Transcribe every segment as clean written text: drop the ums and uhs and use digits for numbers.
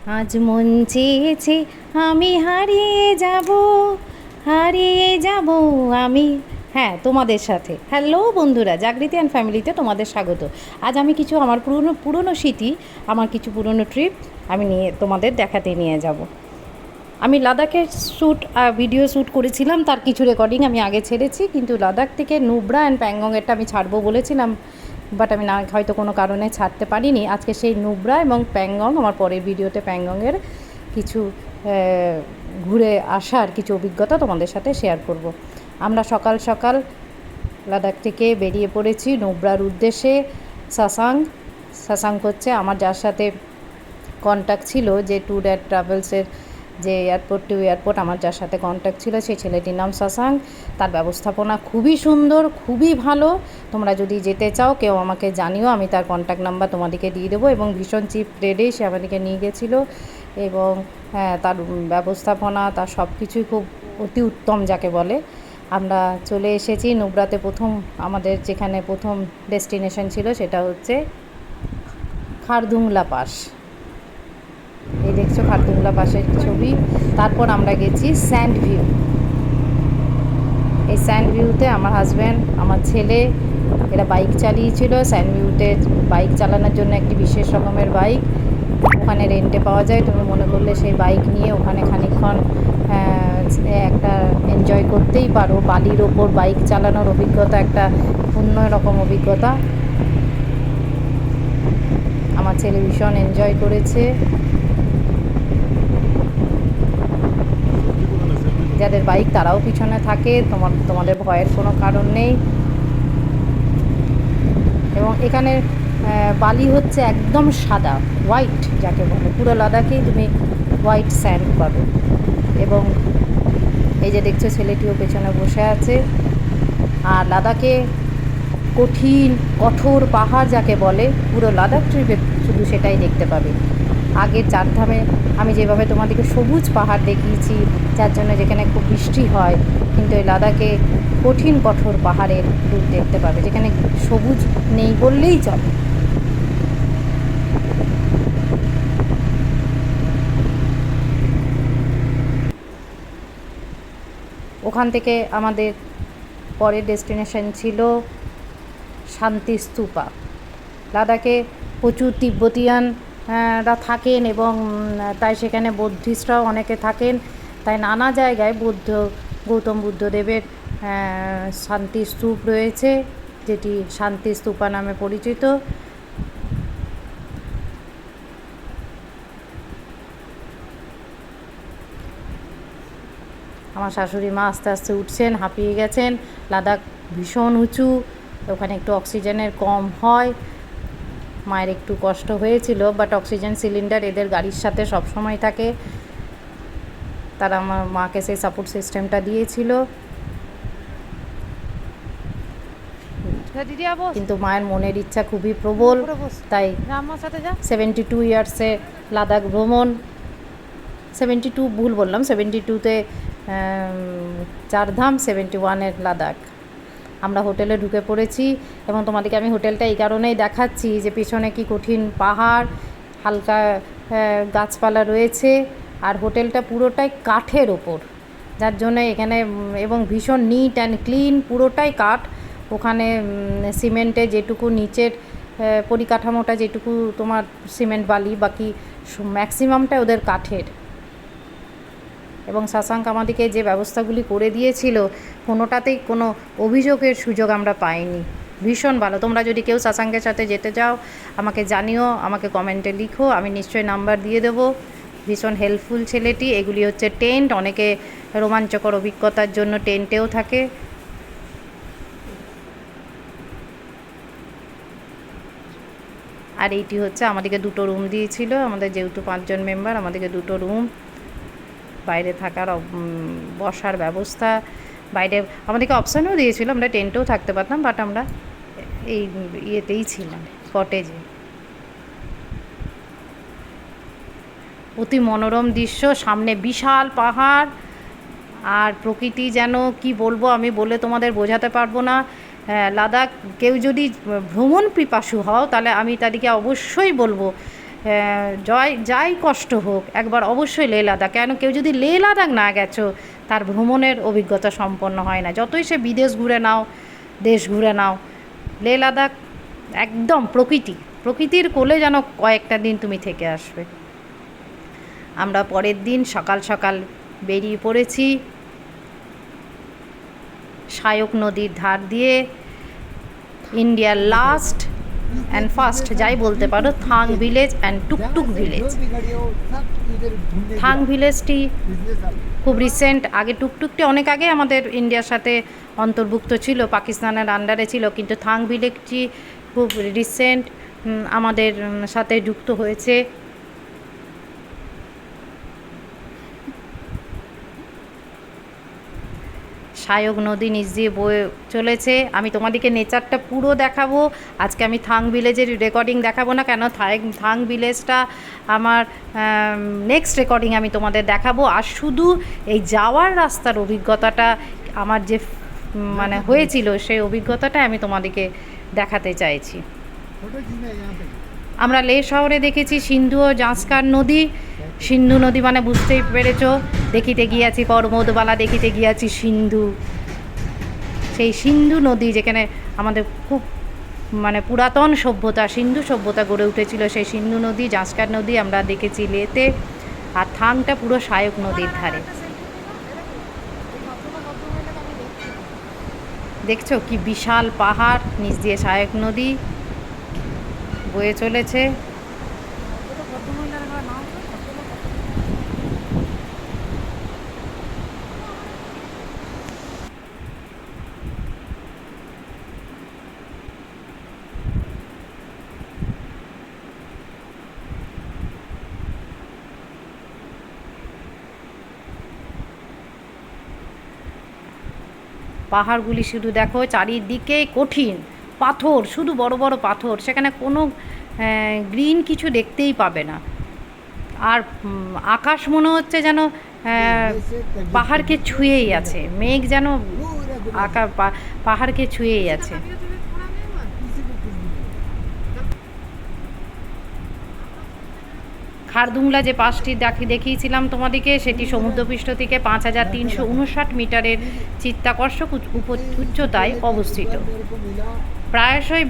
আজ মন চেয়েছে আমি হারিয়ে যাব আমি। হ্যাঁ, তোমাদের সাথে হ্যালো বন্ধুরা, জাগৃতি অ্যান্ড ফ্যামিলিতে তোমাদের স্বাগত। আজ আমি কিছু আমার পুরনো স্মৃতি, আমার কিছু পুরনো ট্রিপ আমি তোমাদের দেখাতে নিয়ে যাব। আমি লাদাখের ভিডিও শ্যুট করেছিলাম, তার কিছু রেকর্ডিং আমি আগে ছেড়েছি, কিন্তু লাদাখ থেকে নুব্রা অ্যান্ড প্যাংগংয়েরটা আমি ছাড়বো বলেছিলাম, বাট আমি হয়তো কোনো কারণে ছাড়তে পারিনি। আজকে সেই নুব্রা এবং প্যাংগং, আমার পরের ভিডিওতে প্যাংগংয়ের কিছু ঘুরে আসার কিছু অভিজ্ঞতা তোমাদের সাথে শেয়ার করব। আমরা সকাল সকাল লাদাখ থেকে বেরিয়ে পড়েছি নুব্রার উদ্দেশ্যে। সাসাং হচ্ছে আমার যার সাথে কন্ট্যাক্ট ছিল, যে ট্যুর অ্যান্ড ট্রাভেলসের যে এয়ারপোর্ট টু এয়ারপোর্ট আমার যার সাথে কন্ট্যাক্ট ছিল, সেই ছেলেটির নাম সাসাং। তার ব্যবস্থাপনা খুবই সুন্দর, খুবই ভালো। তোমরা যদি যেতে চাও কেউ আমাকে জানিও, আমি তার কন্ট্যাক্ট নাম্বার তোমাদেরকে দিয়ে দেবো। এবং ভীষণ চিপ রেটে সে আমাদেরকে নিয়ে গেছিলো, এবং হ্যাঁ, তার ব্যবস্থাপনা, তার সব কিছুই খুব অতি উত্তম যাকে বলে। আমরা চলে এসেছি নুব্রাতে। আমাদের যেখানে প্রথম ডেস্টিনেশন ছিল সেটা হচ্ছে খারদুংলা পাস। এই দেখছো খারদুংলা পাশের ছবি। তারপর আমরা গেছি স্যান্ড ভিউ। এই স্যান্ড ভিউতে আমার হাজব্যান্ড, আমার ছেলে, এরা বাইক চালিয়েছিল। স্যান্ড ভিউতে বাইক চালানোর জন্য একটি বিশেষ রকমের বাইক ওখানে রেন্টে পাওয়া যায়। তুমি মনে করলে সেই বাইক নিয়ে ওখানে খানিকক্ষণ একটা এনজয় করতেই পারো। বালির ওপর বাইক চালানোর অভিজ্ঞতা একটা অন্য রকম অভিজ্ঞতা। আমার ছেলে ভীষণ এনজয় করেছে। যাদের বাইক তারাও পিছনে থাকে, তোমাদের ভয়ের কোনো কারণ নেই। এবং এখানে বালি হচ্ছে একদম সাদা, হোয়াইট যাকে বলে। পুরো লাদাখেই তুমি হোয়াইট স্যান্ড পাবে। এবং এই যে দেখছো ছেলেটিও পেছনে বসে আছে। আর লাদাখে কঠোর পাহাড় যাকে বলে, পুরো লাদাখ ট্রিপে শুধু সেটাই দেখতে পাবে। আগের চারধামে আমি যেভাবে তোমাদেরকে সবুজ পাহাড় দেখিয়েছি, যার জন্য যেখানে খুব বৃষ্টি হয়, কিন্তু এই লাদাখে কঠোর পাহাড়ের রূপ দেখতে পাবে, যেখানে সবুজ নেই বললেই চলে। ওখান থেকে আমাদের পরের ডেস্টিনেশন ছিল শান্তি স্তূপা। লাদাখে প্রচুর তিব্বতিয়ানরা থাকেন, এবং তাই সেখানে বৌদ্ধিস্টরাও অনেকে থাকেন। তাই নানা জায়গায় গৌতম বুদ্ধদেবের শান্তি স্তূপ রয়েছে, যেটি শান্তি স্তূপা নামে পরিচিত। আমার শাশুড়ি মা আস্তে আস্তে উঠছেন, হাঁপিয়ে গেছেন। লাদাখ ভীষণ উঁচু, ওখানে একটু অক্সিজেনের কম হয়। মায়ের একটু কষ্ট হয়েছিল, বাট অক্সিজেন সিলিন্ডার এদের গাড়ির সাথে সবসময় থাকে। তারা আমার মাকে সেই সাপোর্ট সিস্টেমটা দিয়েছিল। কিন্তু মায়ের মনের ইচ্ছা খুবই প্রবল, তাই 72 ইয়ার্সে লাদাখ ভ্রমণ। 72 ভুল বললাম, 72তে চারধাম, 71-এর লাদাখ। আমরা হোটেলে ঢুকে পড়েছি, এবং তোমাদেরকে আমি হোটেলটা এই কারণেই দেখাচ্ছি যে পিছনে কি কঠিন পাহাড়, হালকা গাছপালা রয়েছে, আর হোটেলটা পুরোটাই কাঠের ওপর, যার জন্য এখানে, এবং ভীষণ নিট অ্যান্ড ক্লিন, পুরোটাই কাঠ। ওখানে সিমেন্টে যেটুকু নিচের পরিকাঠামোটা, যেটুকু তোমার সিমেন্ট বালি, বাকি ম্যাক্সিমামটাই ওদের কাঠের। এবং শশাঙ্ক আমাদেরকে যে ব্যবস্থাগুলি করে দিয়েছিল, কোনোটাতেই কোনো অভিযোগের সুযোগ আমরা পাইনি। ভীষণ ভালো। তোমরা যদি কেউ শশাঙ্কের সাথে যেতে চাও আমাকে জানিও, আমাকে কমেন্টে লিখো, আমি নিশ্চয়ই নাম্বার দিয়ে দেবো। ভীষণ হেল্পফুল ছেলেটি। এগুলি হচ্ছে টেন্ট, অনেকে রোমাঞ্চকর অভিজ্ঞতার জন্য টেন্টেও থাকে। আর এইটি হচ্ছে, আমাদেরকে 2টো রুম দিয়েছিল, আমাদের যেহেতু 5 জন মেম্বার, আমাদেরকে 2টো রুম, বাইরে থাকার বসার ব্যবস্থা, বাইরে আমাদেরকে অপশানও দিয়েছিল, আমরা টেন্টেও থাকতে পারতাম, বাট আমরা এই ইয়েতেই ছিলাম, কটেজে। অতি মনোরম দৃশ্য, সামনে বিশাল পাহাড়, আর প্রকৃতি যেন কি বলবো, আমি বলে তোমাদের বোঝাতে পারবো না। লাদাখ কেউ যদি ভ্রমণ পিপাসু হও, তাহলে আমি তাদেরকে অবশ্যই বলবো যাই কষ্ট হোক একবার অবশ্যই লে লাদাখ, কেন কেউ যদি লে লাদাখ না গেছো তার ভ্রমণের অভিজ্ঞতা সম্পন্ন হয় না। যতই সে বিদেশ ঘুরে নাও, দেশ ঘুরে নাও, লে লাদাখ একদম প্রকৃতির কোলে যেন কয়েকটা দিন তুমি থেকে আসবে। আমরা পরের দিন সকাল সকাল বেরিয়ে পড়েছি শায়ক নদীর ধার দিয়ে, ইন্ডিয়ার লাস্ট অ্যান্ড ফার্স্ট যাই বলতে পারো থাং ভিলেজ অ্যান্ড টুকটুক ভিলেজ। থাং ভিলেজটি খুব রিসেন্ট, আগে টুকটুকটি অনেক আগে আমাদের ইন্ডিয়ার সাথে অন্তর্ভুক্ত ছিল, পাকিস্তানের আন্ডারে ছিল, কিন্তু থাং ভিলেজটি খুব রিসেন্ট আমাদের সাথে যুক্ত হয়েছে। শায়ক নদী নিচ দিয়ে বয়ে চলেছে। আমি তোমাদেরকে নেচারটা পুরো দেখাবো। আজকে আমি থাং ভিলেজের রেকর্ডিং দেখাবো না, কেন থাং ভিলেজটা আমার নেক্সট রেকর্ডিং আমি তোমাদের দেখাবো। আর শুধু এই যাওয়ার রাস্তার অভিজ্ঞতাটা আমার যে মানে হয়েছিল, সেই অভিজ্ঞতাটা আমি তোমাদেরকে দেখাতে চাইছি। আমরা লে শহরে দেখেছি সিন্ধু ও জাঁসকার নদী। সিন্ধু নদী মানে বুঝতেই পেরেছ, দেখিতে গিয়াছি পর্বতবালা, দেখিতে গিয়াছি সিন্ধু। সেই সিন্ধু নদী যেখানে আমাদের খুব মানে পুরাতন সভ্যতা, সিন্ধু সভ্যতা গড়ে উঠেছিল, সেই সিন্ধু নদী, জাঁসকার নদী আমরা দেখেছি লেতে। আর থাংটা পুরো শায়ক নদীর ধারে। দেখছো কি বিশাল পাহাড়, নিচ দিয়ে শায়ক নদী বয়ে চলেছে। পাহাড়গুলি শুধু দেখো, চারিদিকে কঠিন পাথর, শুধু বড় বড় পাথর, সেখানে কোনো গ্রিন কিছু দেখতেই পাবে না। আর আকাশ মনে হচ্ছে যেন পাহাড়কে ছুঁয়েই আছে, মেঘ যেন পাহাড়কে ছুঁয়েই আছে। খারদুংলা যে পাসটি দেখিয়েছিলাম তোমাদেরকে, সেটি সমুদ্রপৃষ্ঠ থেকে 5359 মিটারের চিত্তাকর্ষক উচ্চতায় অবস্থিত। প্রায়শই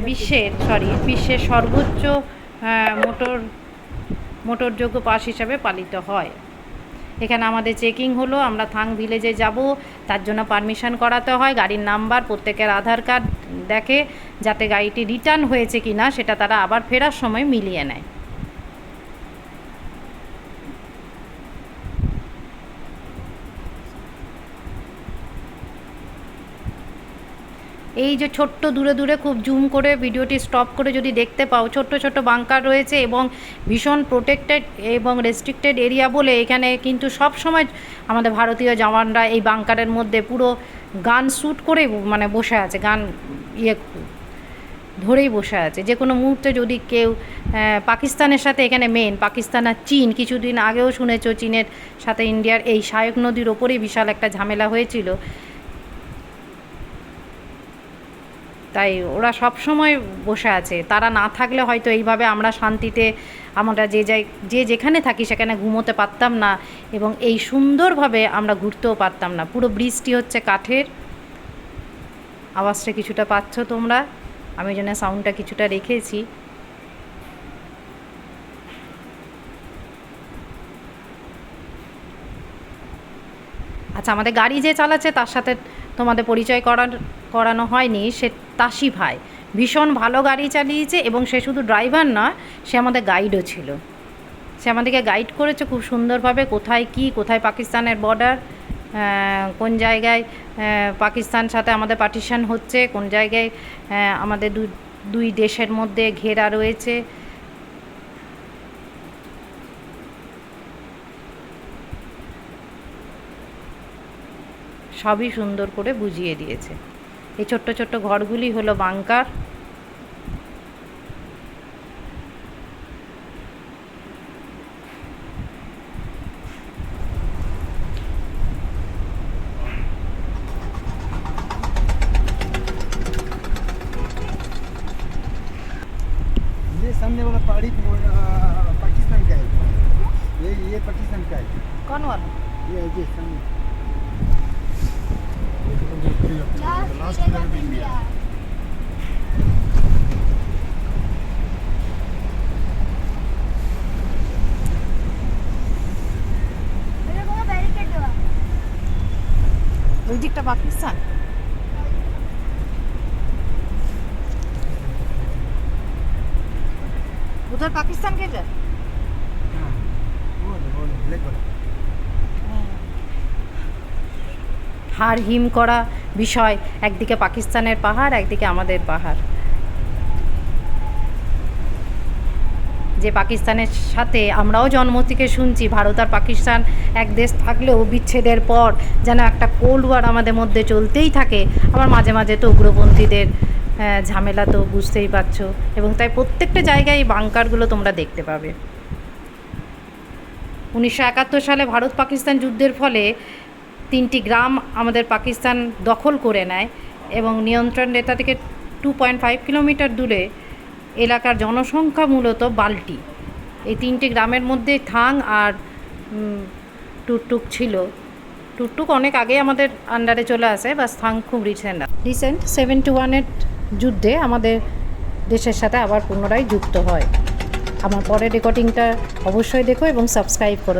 বিশ্বের সর্বোচ্চ মোটরযোগ্য পাস হিসাবে পালিত হয়। এখানে আমাদের চেকিং হলো, আমরা থাং ভিলেজে যাব, তার জন্য পারমিশন করাতে হয়। গাড়ির নাম্বার, প্রত্যেকের আধার কার্ড দেখে, যাতে গাড়িটি রিটার্ন হয়েছে কি না সেটা তারা আবার ফেরার সময় মিলিয়ে নেয়। এই যে ছোট্ট দূরে দূরে খুব জুম করে ভিডিওটি স্টপ করে যদি দেখতে পাও, ছোট্ট ছোট্ট বাংকার রয়েছে এবং ভীষণ প্রোটেক্টেড এবং রেস্ট্রিক্টেড এরিয়া বলে এখানে কিন্তু সব সময় আমাদের ভারতীয় জওয়ানরা এই বাংকারের মধ্যে পুরো গান শ্যুট করে মানে বসে আছে, গান ধরেই বসে আছে। যে কোনো মুহূর্তে যদি কেউ পাকিস্তানের সাথে, এখানে মেন পাকিস্তান আর চীন, কিছুদিন আগেও শুনেছো চীনের সাথে ইন্ডিয়ার এই শায়ক নদীর ওপরেই বিশাল একটা ঝামেলা হয়েছিল, তাই ওরা সব সময় বসে আছে। তারা না থাকলে হয়তো এইভাবে আমরা শান্তিতে, আমরা যে যেখানে থাকি সেখানে ঘুমোতে পারতাম না এবং এই সুন্দরভাবে আমরা ঘুরতেও পারতাম না। পুরো ব্রিজটি হচ্ছে কাঠের। আওয়াজটা কিছুটা পাচ্ছ তোমরা, আমি জন্য সাউন্ডটা কিছুটা রেখেছি। আচ্ছা, আমাদের গাড়ি যে চালাচ্ছে তার সাথে তোমাদের পরিচয় করানো হয়নি, সে তাসি ভাই ভীষণ ভালো গাড়ি চালিয়েছে এবং সে শুধু ড্রাইভার না, সে আমাদের গাইডও ছিল। সে আমাদেরকে গাইড করেছে খুব সুন্দরভাবে, কোথায় পাকিস্তানের বর্ডার, কোন জায়গায় পাকিস্তান সাথে আমাদের পার্টিশন হচ্ছে, কোন জায়গায় আমাদের দুই দেশের মধ্যে ঘেরা রয়েছে। সবই সুন্দর করে বুঝিয়ে দিয়েছে। এই ছোট্ট ছোট্ট ঘরগুলি হলো বাংকার। सामने वाला पहाड़ी पाकिस्तान का है कौन वाला ये सामने Last flag of India. मेरे को बैरिकेड दो ওই দিকটা পাকিস্তান उधर पाकिस्तान के जा हाँ वो ब्लैक वाला হাড় হিম করা বিষয়, একদিকে পাকিস্তানের পাহাড়, একদিকে আমাদের পাহাড়। যে পাকিস্তানের সাথে আমরাও জন্ম থেকে শুনছি ভারত আর পাকিস্তান এক দেশ থাকলেও বিচ্ছেদের পর যেন একটা কোল্ড ওয়ার আমাদের মধ্যে চলতেই থাকে। আবার মাঝে মাঝে তো উগ্রপন্থীদের ঝামেলা তো বুঝতেই পারছো, এবং তাই প্রত্যেকটা জায়গায় এই বাংকারগুলো তোমরা দেখতে পাবে। 1971 সালে ভারত পাকিস্তান যুদ্ধের ফলে 3টি গ্রাম আমাদের পাকিস্তান দখল করে নেয় এবং নিয়ন্ত্রণ রেখা থেকে 2.5 কিলোমিটার দূরে এলাকার জনসংখ্যা মূলত বাল্টি। এই 3টি গ্রামের মধ্যে থাং আর টুকটুক ছিল। টুকটুক অনেক আগে আমাদের আন্ডারে চলে আসে, বাস থাং খুব রিসেন্ট 71-এর যুদ্ধে আমাদের দেশের সাথে আবার পুনরায় যুক্ত হয়। আমার পরের রেকর্ডিংটা অবশ্যই দেখো এবং সাবস্ক্রাইব করো।